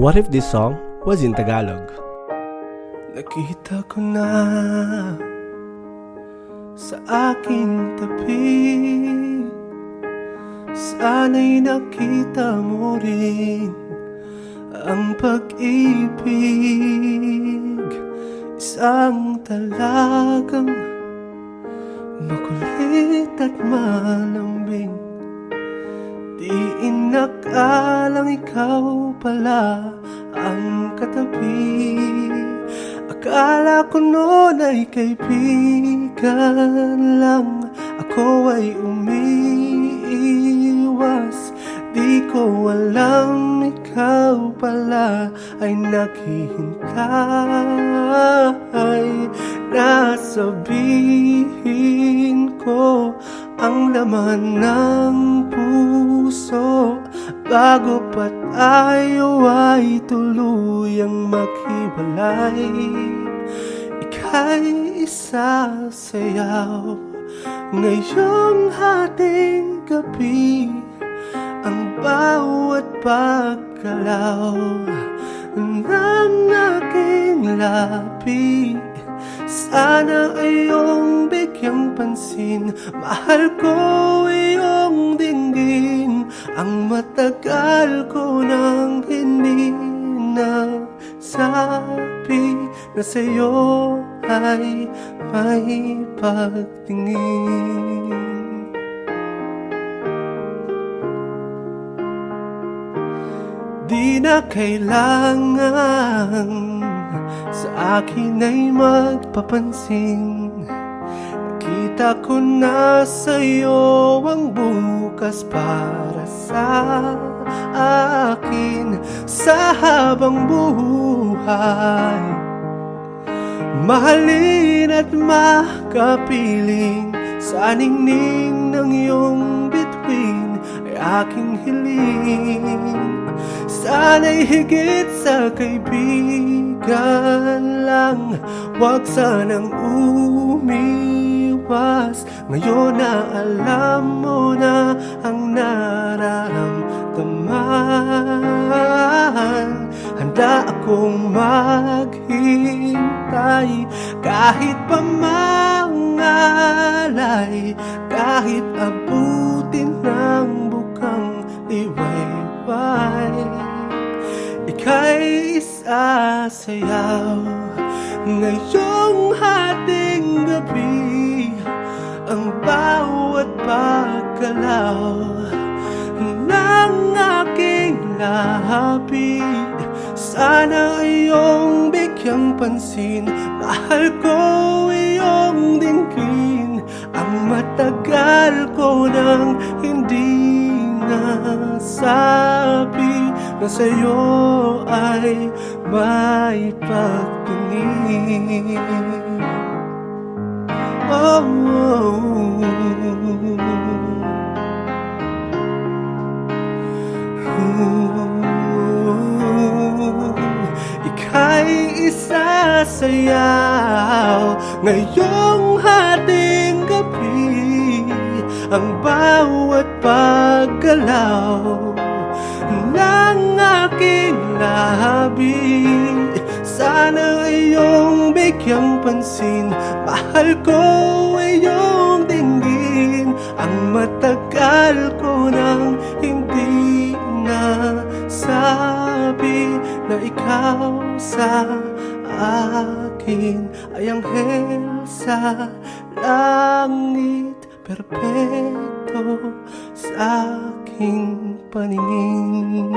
What if this song was in Tagalog? Nakita ko na sa aking tabi, sana'y nakita mo rin ang pag-ibig. Isang talagang makulit at malambing, di inakalang ikaw pala ang katabi. Akala ko noon ay kaibigan lang, ako ay umiiwas. Di ko alam ikaw pala ay naghihintay. Nasabihin ko ang laman ng puso bago pat ayaw ay tuluyang maghiwalay. Ika'y isasayaw ngayong ating gabi, ang bawat paggalaw ng aking labi. Sana ay iyong bigyang pansin, mahal ko iyong dinggin. Ang matagal ko nang hindi nasabi na sa'yo ay may pagtingin. Di na kailangan sa akin ay magpapansin. Nakita ko na sa'yo ang bukas para sa akin. Sa habang buhay, mahalin at makapiling, sa ningning ng iyong bituin ay aking hiling. Sana'y higit sa kaibigan lang, huwag sanang umiwas. Ngayon na alam mo na ang nararamdaman, handa akong maghintay kahit pa mangalay, kahit abutin ng bukang liwayway. Ika'y isasayaw ngayong ating gabi, ang bawat paggalaw ng aking labi. Sana iyong bigyang pansin, mahal ko iyong dinggin. Ang matagal ko nang hindi nasabi na sa'yo ay may pagtingin. Oh, oh, oh. Ika'y isasayaw ngayong ating gabi, ang bawat paggalaw ng aking labi. Sana iyong bigyang pansin, mahal ko iyong dinggin. Ang matagal ko nang hindi nasabi na ikaw sa akin ay anghel sa langit, perpekto sa aking paningin.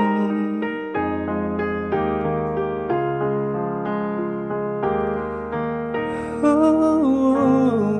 Oh, oh, oh.